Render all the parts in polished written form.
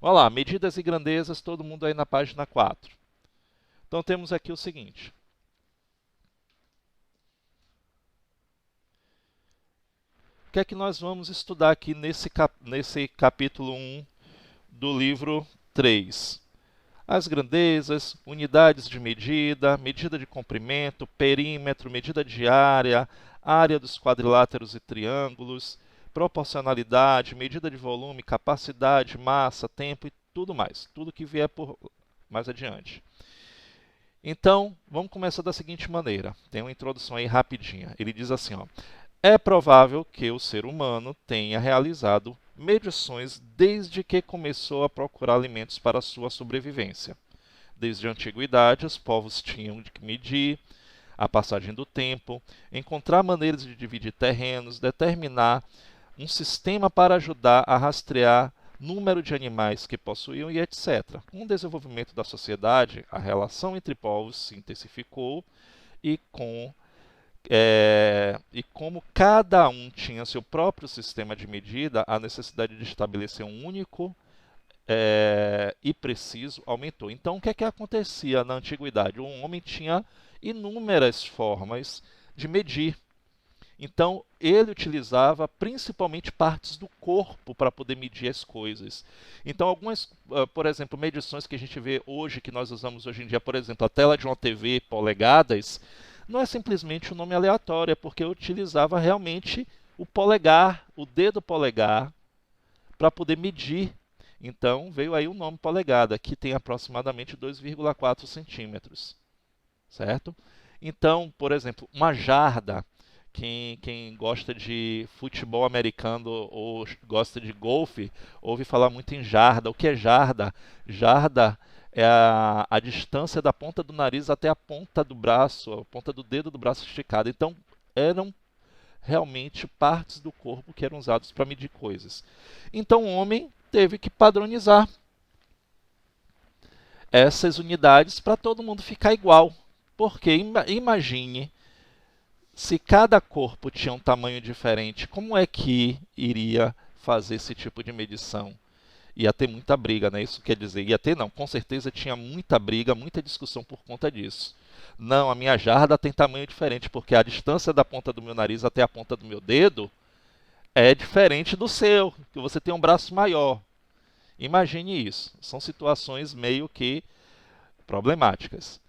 Olha lá, medidas e grandezas, todo mundo aí na página 4. Então temos aqui o seguinte. O que é que nós vamos estudar aqui nesse capítulo 1 do livro 3? As grandezas, unidades de medida, medida de comprimento, perímetro, medida de área dos quadriláteros e triângulos, proporcionalidade, medida de volume, capacidade, massa, tempo e tudo mais. Tudo que vier por mais adiante. Então, vamos começar da seguinte maneira. Tem uma introdução aí rapidinha. Ele diz assim, ó: é provável que o ser humano tenha realizado medições desde que começou a procurar alimentos para sua sobrevivência. Desde a antiguidade, os povos tinham de medir a passagem do tempo, encontrar maneiras de dividir terrenos, determinar um sistema para ajudar a rastrear número de animais que possuíam e etc. Com o desenvolvimento da sociedade, a relação entre povos se intensificou e como cada um tinha seu próprio sistema de medida, a necessidade de estabelecer um único e preciso aumentou. Então, o que é que acontecia na antiguidade? O homem tinha inúmeras formas de medir. Então, ele utilizava principalmente partes do corpo para poder medir as coisas. Então, algumas, por exemplo, medições que a gente vê hoje, que nós usamos hoje em dia, por exemplo, a tela de uma TV polegadas, não é simplesmente um nome aleatório, é porque eu utilizava realmente o polegar, o dedo polegar, para poder medir. Então, veio aí o nome polegada, que tem aproximadamente 2,4 centímetros, certo? Então, por exemplo, uma jarda, quem gosta de futebol americano ou gosta de golfe, ouve falar muito em jarda. O que é jarda? Jarda é a distância da ponta do nariz até a ponta do braço, a ponta do dedo do braço esticado. Então, eram realmente partes do corpo que eram usados para medir coisas. Então, o homem teve que padronizar essas unidades para todo mundo ficar igual. Porque imagine se cada corpo tinha um tamanho diferente, como é que iria fazer esse tipo de medição? Ia ter muita briga, né? Isso quer dizer, ia ter não, com certeza tinha muita briga, muita discussão por conta disso. Não, a minha jarda tem tamanho diferente, porque a distância da ponta do meu nariz até a ponta do meu dedo é diferente do seu, que você tem um braço maior. Imagine isso. São situações meio que problemáticas.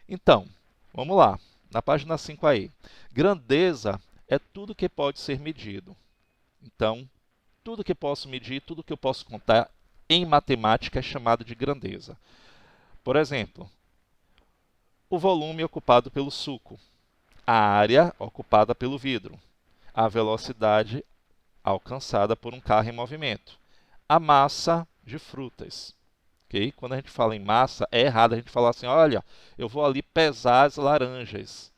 Então, vamos lá. Na página 5 aí. Grandeza é tudo que pode ser medido. Então, tudo que posso medir, tudo que eu posso contar em matemática é chamado de grandeza. Por exemplo, o volume ocupado pelo suco, a área ocupada pelo vidro, a velocidade alcançada por um carro em movimento, a massa de frutas. Okay? Quando a gente fala em massa, é errado a gente falar assim, olha, eu vou ali pesar as laranjas.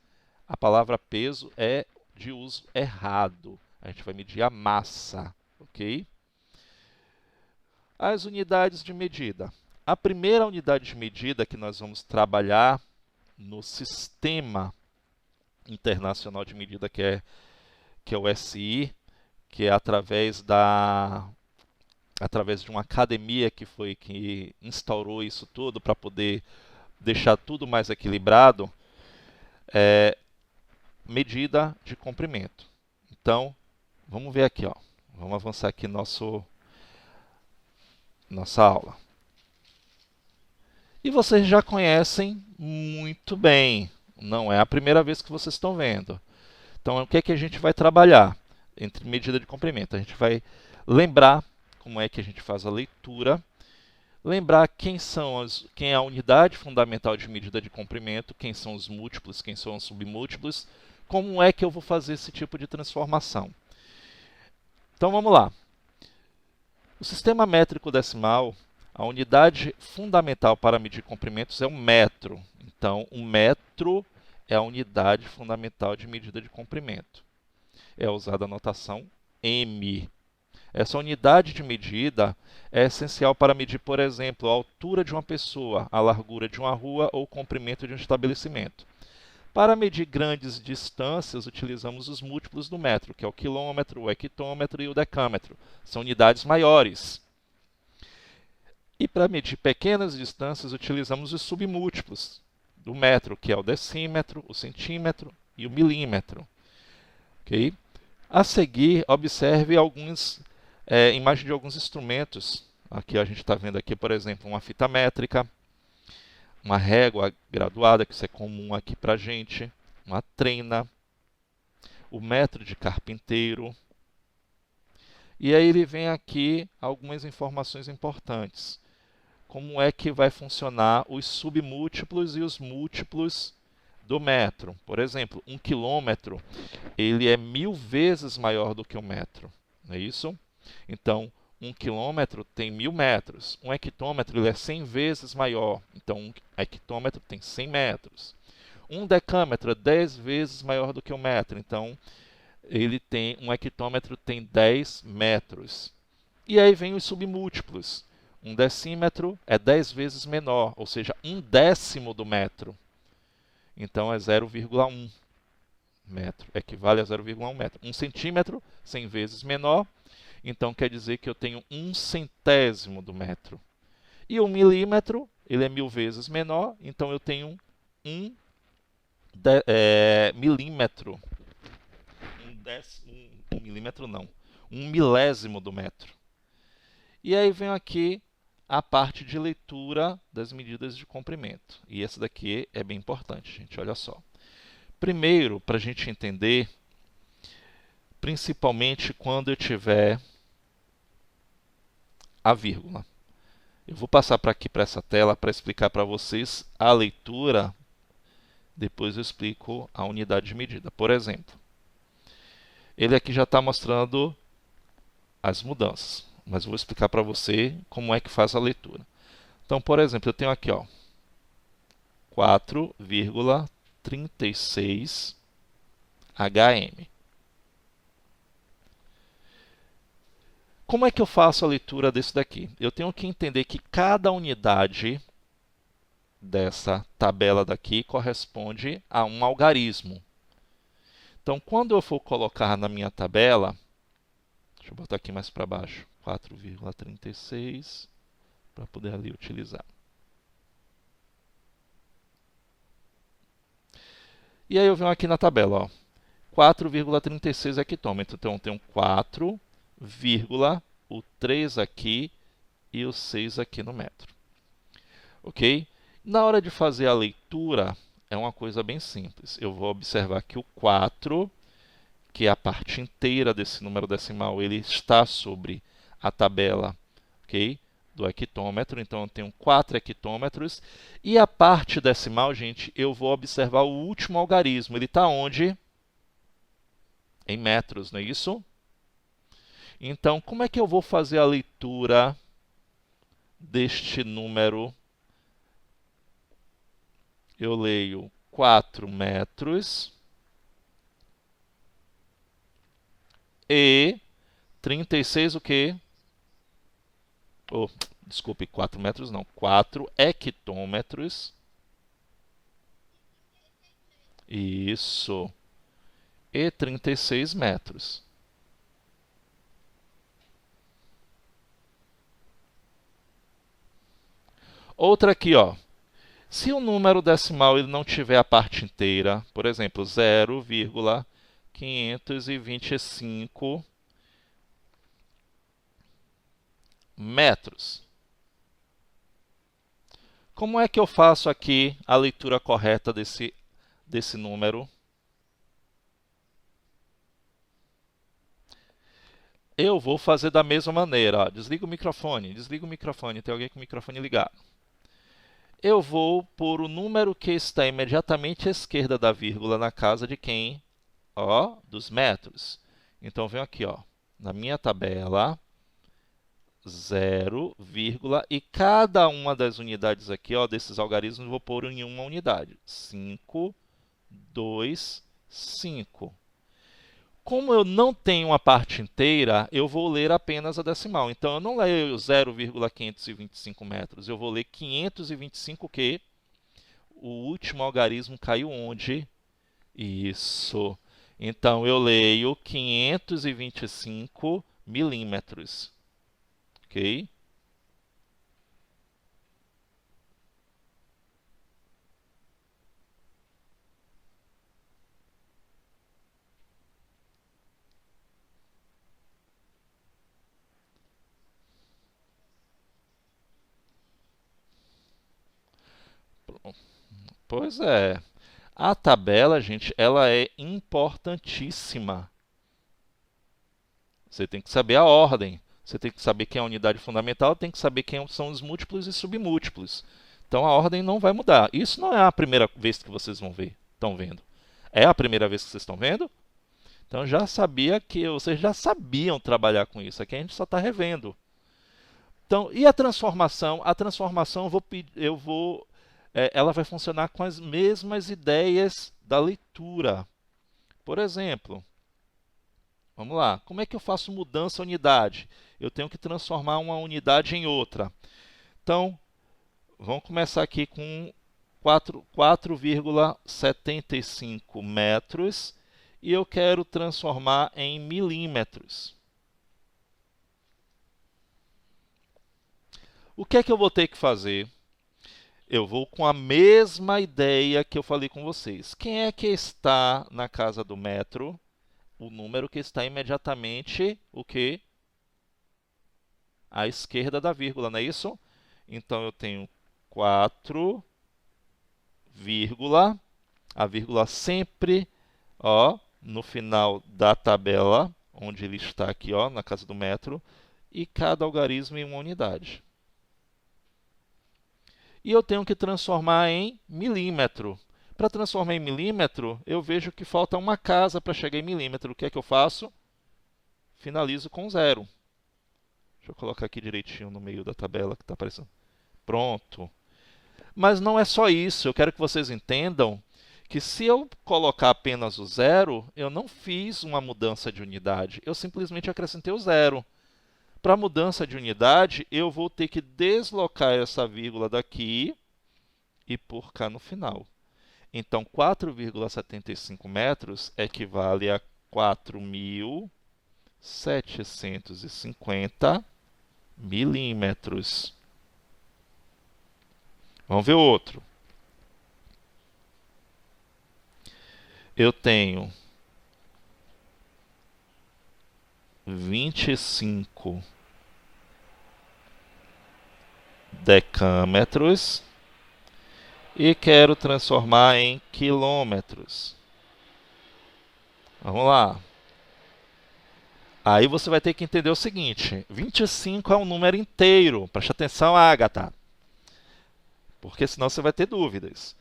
A palavra peso é de uso errado. A gente vai medir a massa, ok? As unidades de medida. A primeira unidade de medida que nós vamos trabalhar no Sistema Internacional de Medida, que é o SI, que é através de uma academia que instaurou isso tudo para poder deixar tudo mais equilibrado, medida de comprimento. Então, vamos ver aqui, ó. Vamos avançar aqui nossa aula. E vocês já conhecem muito bem, não é a primeira vez que vocês estão vendo. Então, o que é que a gente vai trabalhar entre medida de comprimento? A gente vai lembrar como é que a gente faz a leitura, lembrar quem é a unidade fundamental de medida de comprimento, quem são os múltiplos, quem são os submúltiplos, como é que eu vou fazer esse tipo de transformação. Então vamos lá. O sistema métrico decimal, a unidade fundamental para medir comprimentos é o metro. Então, o metro é a unidade fundamental de medida de comprimento. É usada a notação M. Essa unidade de medida é essencial para medir, por exemplo, a altura de uma pessoa, a largura de uma rua ou o comprimento de um estabelecimento. Para medir grandes distâncias, utilizamos os múltiplos do metro, que é o quilômetro, o hectômetro e o decâmetro. São unidades maiores. E para medir pequenas distâncias, utilizamos os submúltiplos do metro, que é o decímetro, o centímetro e o milímetro. Okay? A seguir, observe imagens de alguns instrumentos. Aqui a gente está vendo aqui, por exemplo, uma fita métrica, uma régua graduada, que isso é comum aqui para a gente, uma trena, o metro de carpinteiro. E aí ele vem aqui algumas informações importantes. Como é que vai funcionar os submúltiplos e os múltiplos do metro. Por exemplo, 1 quilômetro ele é 1000 vezes maior do que um metro, não é isso? Então, 1 quilômetro tem 1000 metros. Um hectômetro ele é 100 vezes maior. Então, um hectômetro tem 100 metros. Um decâmetro é 10 vezes maior do que um metro. Então, um hectômetro tem 10 metros. E aí vem os submúltiplos. Um decímetro é 10 vezes menor, ou seja, 1/10 do metro. Então, é 0,1 metro. Equivale a 0,1 metro. 1 centímetro, 100 vezes menor. Então, quer dizer que eu tenho 1/100º do metro. E o milímetro, ele é 1000 vezes menor. Então, eu tenho 1 milímetro. Um milímetro não. 1 milésimo do metro. E aí vem aqui a parte de leitura das medidas de comprimento. E essa daqui é bem importante, gente. Olha só. Primeiro, para a gente entender, principalmente quando eu tiver a vírgula. Eu vou passar para aqui, para essa tela, para explicar para vocês a leitura. Depois eu explico a unidade de medida. Por exemplo, ele aqui já está mostrando as mudanças, mas eu vou explicar para você como é que faz a leitura. Então, por exemplo, eu tenho aqui 4,36 HM. Como é que eu faço a leitura desse daqui? Eu tenho que entender que cada unidade dessa tabela daqui corresponde a um algarismo. Então, quando eu for colocar na minha tabela, deixa eu botar aqui mais para baixo, 4,36, para poder ali utilizar. E aí eu venho aqui na tabela, 4,36 hectômetro. Então, eu tenho 4, o 3 aqui e o 6 aqui no metro. Ok? Na hora de fazer a leitura, é uma coisa bem simples. Eu vou observar que o 4, que é a parte inteira desse número decimal, ele está sobre a tabela, ok, do hectômetro. Então, eu tenho 4 hectômetros. E a parte decimal, gente, eu vou observar o último algarismo. Ele está onde? Em metros, não é isso? Então, como é que eu vou fazer a leitura deste número? Eu leio 4 metros e 36 o quê? Desculpe, 4 metros não, 4 hectômetros. Isso. E 36 metros. Outra aqui, se o número decimal ele não tiver a parte inteira, por exemplo, 0,525 metros. Como é que eu faço aqui a leitura correta desse número? Eu vou fazer da mesma maneira. Desliga o microfone, tem alguém com o microfone ligado. Eu vou pôr o número que está imediatamente à esquerda da vírgula na casa de quem? Dos metros. Então, venho aqui, na minha tabela, 0, e cada uma das unidades aqui, desses algarismos, eu vou pôr em uma unidade. 5, 2, 5. Como eu não tenho a parte inteira, eu vou ler apenas a decimal. Então, eu não leio 0,525 metros. Eu vou ler 525 o quê? O último algarismo caiu onde? Isso. Então, eu leio 525 milímetros. Ok? Pois é. A tabela, gente, ela é importantíssima. Você tem que saber a ordem. Você tem que saber quem é a unidade fundamental, tem que saber quem são os múltiplos e submúltiplos. Então a ordem não vai mudar. Isso não é a primeira vez que vocês vão ver, estão vendo. É a primeira vez que vocês estão vendo? Então já sabia que vocês já sabiam trabalhar com isso. Aqui a gente só está revendo. Então, e a transformação? A transformação ela vai funcionar com as mesmas ideias da leitura. Por exemplo, vamos lá. Como é que eu faço mudança unidade? Eu tenho que transformar uma unidade em outra. Então, vamos começar aqui com 4,75 metros e eu quero transformar em milímetros. O que é que eu vou ter que fazer? Eu vou com a mesma ideia que eu falei com vocês. Quem é que está na casa do metro? O número que está imediatamente, o quê? À esquerda da vírgula, não é isso? Então, eu tenho 4, vírgula, a vírgula sempre, ó, no final da tabela, onde ele está aqui, ó, na casa do metro, e cada algarismo em uma unidade. E eu tenho que transformar em milímetro. Para transformar em milímetro, eu vejo que falta uma casa para chegar em milímetro. O que é que eu faço? Finalizo com 0. Deixa eu colocar aqui direitinho no meio da tabela que está aparecendo. Pronto. Mas não é só isso. Eu quero que vocês entendam que se eu colocar apenas o 0, eu não fiz uma mudança de unidade. Eu simplesmente acrescentei o 0. Para mudança de unidade, eu vou ter que deslocar essa vírgula daqui e pôr cá no final. Então, 4,75 metros equivale a 4.750 milímetros. Vamos ver o outro. Eu tenho 25 decâmetros e quero transformar em quilômetros. Vamos lá. Aí você vai ter que entender o seguinte: 25 é um número inteiro. Preste atenção, Agatha, porque senão você vai ter dúvidas.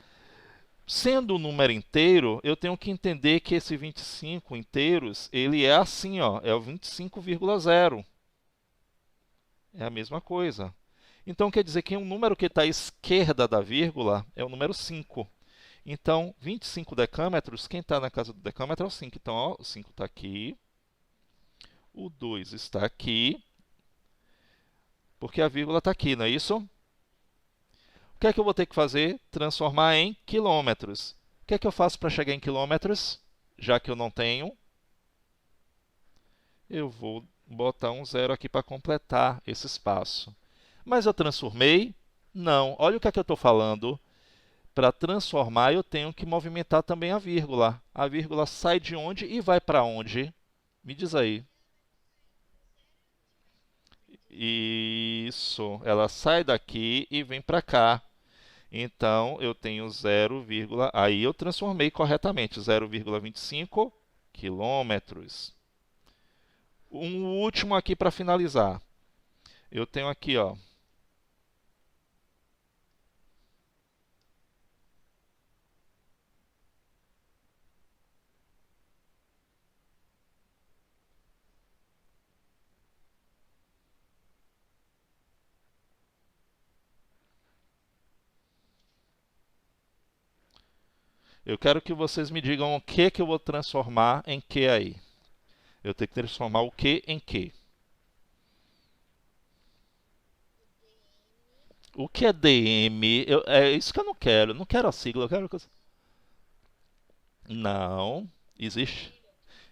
Sendo um número inteiro, eu tenho que entender que esse 25 inteiros, ele é assim, ó, é o 25,0. É a mesma coisa. Então, quer dizer que um número que está à esquerda da vírgula é o número 5. Então, 25 decâmetros, quem está na casa do decâmetro é o 5. Então, ó, o 5 está aqui, o 2 está aqui, porque a vírgula está aqui, não é isso? O que é que eu vou ter que fazer? Transformar em quilômetros. O que é que eu faço para chegar em quilômetros? Já que eu não tenho, eu vou botar um 0 aqui para completar esse espaço. Mas eu transformei? Não. Olha o que é que eu estou falando. Para transformar, eu tenho que movimentar também a vírgula. A vírgula sai de onde e vai para onde? Me diz aí. Isso. Ela sai daqui e vem para cá. Então, eu tenho 0, aí eu transformei corretamente. 0,25 quilômetros. Um último aqui para finalizar. Eu tenho aqui, ó, eu quero que vocês me digam o que eu vou transformar em que aí. Eu tenho que transformar o que em que. O que é DM? É isso que eu não quero. Eu não quero a sigla. Eu quero... Não. Existe.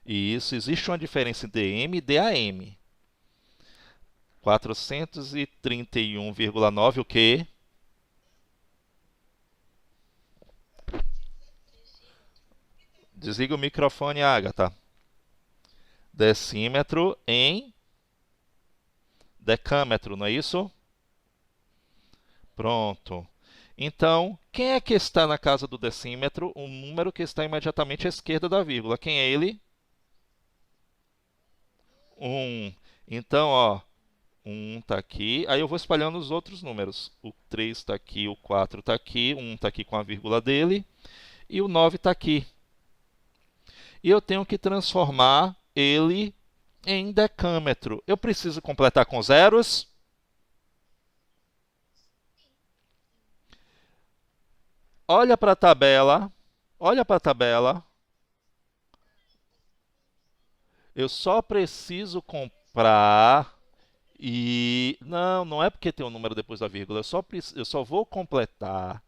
Isso. Existe uma diferença entre DM e DAM. 431,9 o quê? Desliga o microfone, Agatha. Decímetro em decâmetro, não é isso? Pronto. Então, quem é que está na casa do decímetro? O número que está imediatamente à esquerda da vírgula. Quem é ele? 1. Então, ó, 1 está aqui. Aí eu vou espalhando os outros números. O 3 está aqui, o 4 está aqui, o 1 está aqui com a vírgula dele e o 9 está aqui. E eu tenho que transformar ele em decâmetro. Eu preciso completar com zeros? Olha para a tabela. Olha para a tabela. Eu só preciso comprar e... Não é porque tem um número depois da vírgula. Eu só vou completar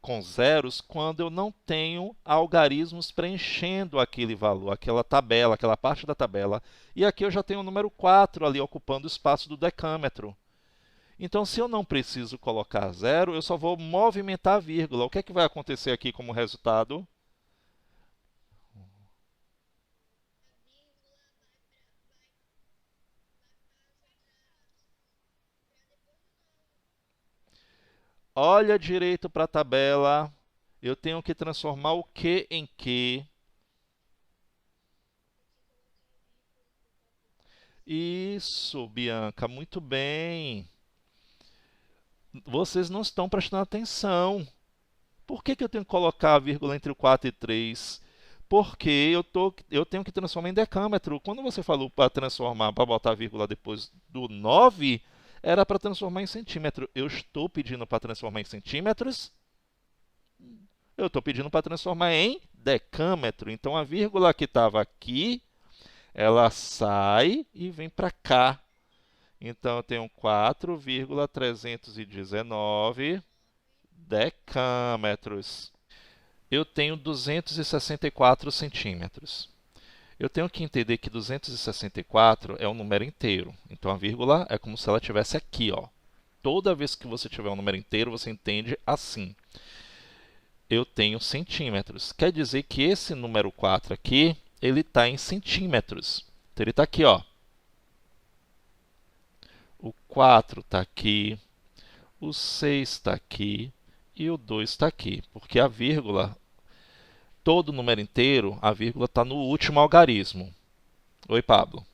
com zeros quando eu não tenho algarismos preenchendo aquele valor, aquela tabela, aquela parte da tabela. E aqui eu já tenho o número 4 ali ocupando o espaço do decâmetro. Então, se eu não preciso colocar zero, eu só vou movimentar a vírgula. O que é que vai acontecer aqui como resultado? Olha direito para a tabela. Eu tenho que transformar o que em que. Isso, Bianca, muito bem. Vocês não estão prestando atenção. Por que eu tenho que colocar a vírgula entre o 4 e 3? Porque eu tenho que transformar em decâmetro. Quando você falou para transformar, para botar a vírgula depois do 9, era para transformar em centímetro. Eu estou pedindo para transformar em centímetros? Eu estou pedindo para transformar em decâmetro. Então a vírgula que estava aqui, ela sai e vem para cá. Então eu tenho 4,319 decâmetros. Eu tenho 264 centímetros. Eu tenho que entender que 264 é um número inteiro. Então a vírgula é como se ela estivesse aqui, ó. Toda vez que você tiver um número inteiro, você entende assim. Eu tenho centímetros. Quer dizer que esse número 4 aqui, ele está em centímetros. Então ele está aqui, ó. O 4 está aqui, o 6 está aqui e o 2 está aqui. Porque a vírgula, todo número inteiro, a vírgula está no último algarismo. Oi, Pablo.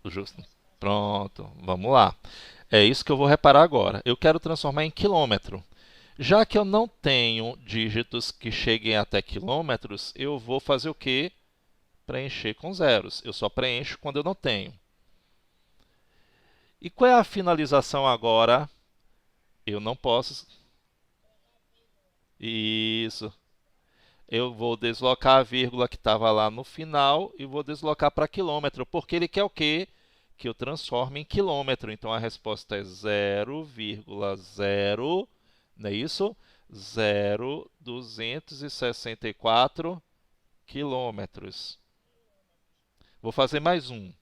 Justo. Pronto, vamos lá. É isso que eu vou reparar agora. Eu quero transformar em quilômetro. Já que eu não tenho dígitos que cheguem até quilômetros, eu vou fazer o quê? Preencher com zeros. Eu só preencho quando eu não tenho. E qual é a finalização agora? Eu não posso. Isso. Eu vou deslocar a vírgula que estava lá no final e vou deslocar para quilômetro, porque ele quer o quê? Que eu transforme em quilômetro. Então a resposta é 0,0, não é isso? 0,264 quilômetros. Vou fazer mais um.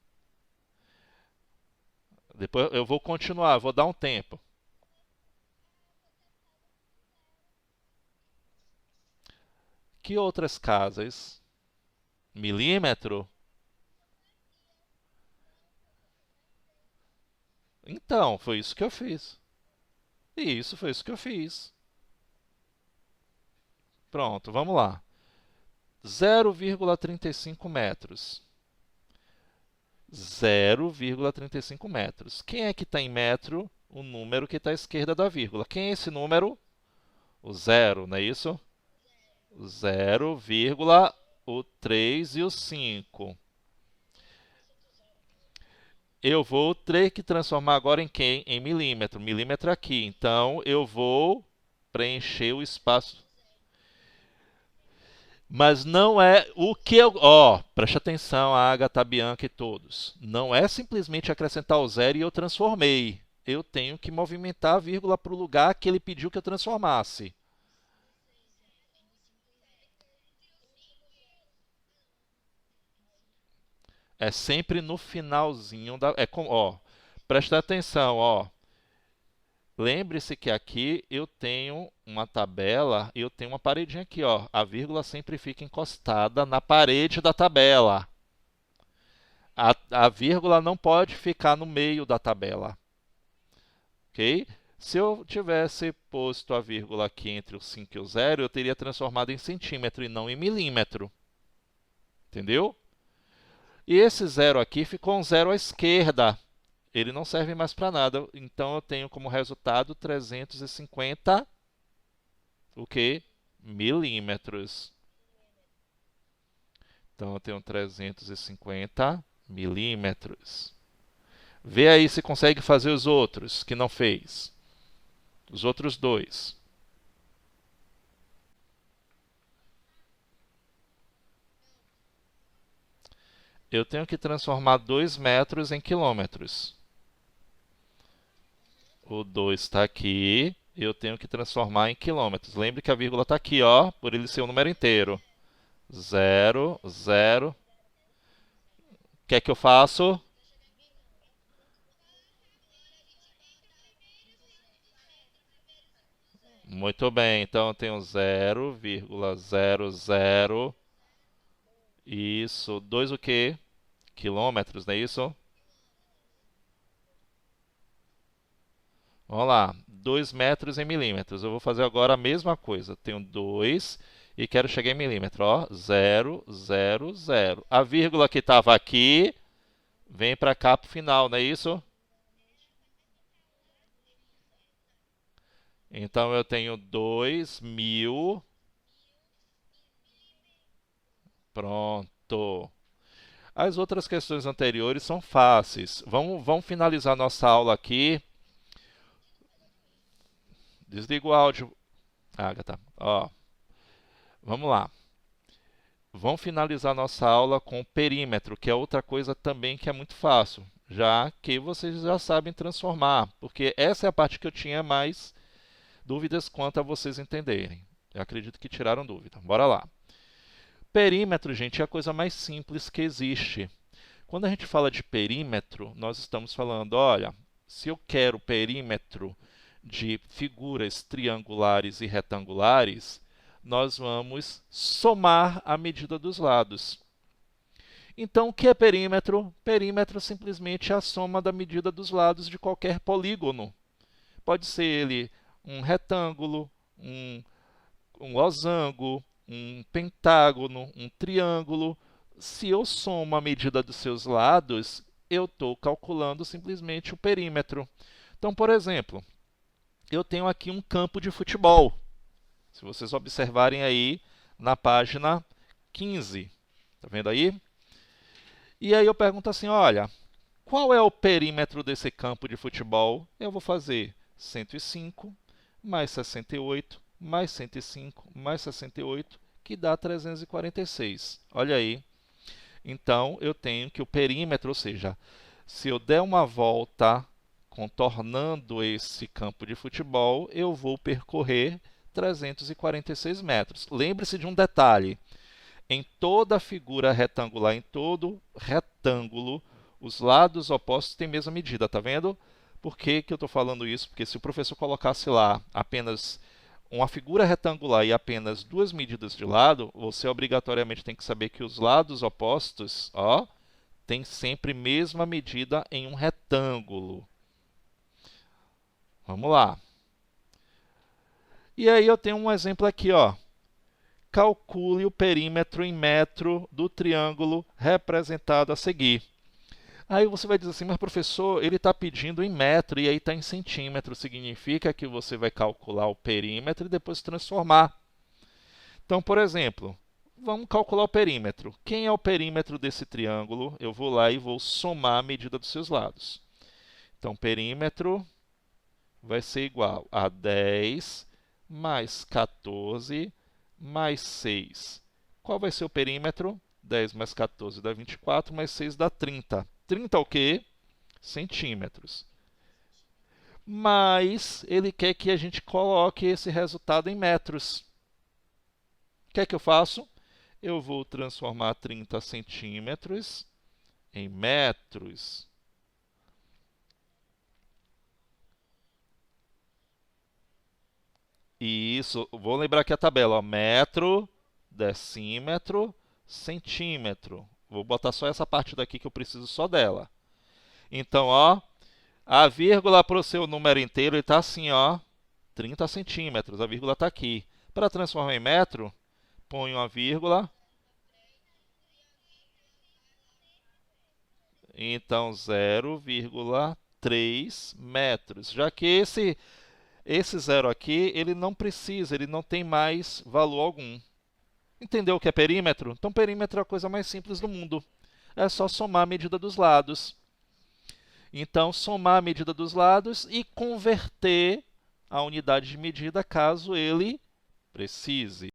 Depois eu vou continuar, vou dar um tempo. Que outras casas? Milímetro? Então, foi isso que eu fiz. Isso, foi isso que eu fiz. Pronto, vamos lá. 0,35 metros. 0,35 metros. Quem é que está em metro? O número que está à esquerda da vírgula. Quem é esse número? O zero, não é isso? O 0, o 3 e o 5. Eu vou ter que transformar agora em quem? Em milímetro. Milímetro aqui. Então, eu vou preencher o espaço. Mas não é o que eu... Ó, preste atenção, a Agatha, a Bianca e todos. Não é simplesmente acrescentar o zero e eu transformei. Eu tenho que movimentar a vírgula para o lugar que ele pediu que eu transformasse. É sempre no finalzinho da... ó, presta atenção, ó. Lembre-se que aqui eu tenho uma tabela e eu tenho uma paredinha aqui, ó. A vírgula sempre fica encostada na parede da tabela. A vírgula não pode ficar no meio da tabela. ok? Se eu tivesse posto a vírgula aqui entre o 5 e o 0, eu teria transformado em centímetro e não em milímetro. Entendeu? E esse 0 aqui ficou um 0 à esquerda. Ele não serve mais para nada. Então, eu tenho como resultado 350, o quê? Milímetros. Então, eu tenho 350 milímetros. Vê aí se consegue fazer os outros que não fez. Os outros dois. Eu tenho que transformar 2 metros em quilômetros. O 2 está aqui. Eu tenho que transformar em quilômetros. Lembre que a vírgula está aqui, ó, por ele ser um número inteiro. 0, 0. O que é que eu faço? Muito bem, então eu tenho 0,00. Isso, 2 o quê? Quilômetros, não é isso? Vamos lá, 2 metros em milímetros. Eu vou fazer agora a mesma coisa. Tenho 2 e quero chegar em milímetro. Ó, 0, 0, 0. A vírgula que estava aqui vem para cá para o final, não é isso? Então eu tenho 2.000. Pronto. As outras questões anteriores são fáceis. Vamos finalizar nossa aula aqui. Desliga o áudio, Agatha. Ó, vamos lá. Vamos finalizar nossa aula com o perímetro, que é outra coisa também que é muito fácil, já que vocês já sabem transformar, porque essa é a parte que eu tinha mais dúvidas quanto a vocês entenderem. Eu acredito que tiraram dúvida. Bora lá. Perímetro, gente, é a coisa mais simples que existe. Quando a gente fala de perímetro, nós estamos falando, olha, se eu quero perímetro de figuras triangulares e retangulares, nós vamos somar a medida dos lados. Então, o que é perímetro? Perímetro simplesmente é a soma da medida dos lados de qualquer polígono. Pode ser ele um retângulo, um losango, um pentágono, um triângulo. Se eu somo a medida dos seus lados, eu estou calculando simplesmente o perímetro. Então, por exemplo, eu tenho aqui um campo de futebol. Se vocês observarem aí na página 15. Está vendo aí? E aí eu pergunto assim, olha, qual é o perímetro desse campo de futebol? Eu vou fazer 105 mais 68 mais 105 mais 68, que dá 346. Olha aí. Então, eu tenho que o perímetro, ou seja, se eu der uma volta contornando esse campo de futebol, eu vou percorrer 346 metros. Lembre-se de um detalhe. Em toda figura retangular, em todo retângulo, os lados opostos têm a mesma medida, tá vendo? Por que que eu estou falando isso? Porque se o professor colocasse lá apenas uma figura retangular e apenas duas medidas de lado, você obrigatoriamente tem que saber que os lados opostos, ó, têm sempre mesma medida em um retângulo. Vamos lá. E aí eu tenho um exemplo aqui, ó. Calcule o perímetro em metro do triângulo representado a seguir. Aí você vai dizer assim, mas professor, ele está pedindo em metro e aí está em centímetro. Significa que você vai calcular o perímetro e depois transformar. Então, por exemplo, vamos calcular o perímetro. Quem é o perímetro desse triângulo? Eu vou lá e vou somar a medida dos seus lados. Então, perímetro vai ser igual a 10 mais 14 mais 6. Qual vai ser o perímetro? 10 mais 14 dá 24, mais 6 dá 30. 30 o quê? Centímetros. Mas ele quer que a gente coloque esse resultado em metros. O que é que eu faço? Eu vou transformar 30 centímetros em metros. E isso, vou lembrar aqui a tabela, ó, metro, decímetro, centímetro. Vou botar só essa parte daqui que eu preciso só dela. Então, ó, A vírgula para o seu número inteiro está assim, ó, 30 centímetros. A vírgula está aqui. Para transformar em metro, ponho uma vírgula. Então, 0,3 metros. Já que esse zero aqui, ele não precisa, ele não tem mais valor algum. Entendeu o que é perímetro? Então, perímetro é a coisa mais simples do mundo. É só somar a medida dos lados. Então, somar a medida dos lados e converter a unidade de medida caso ele precise.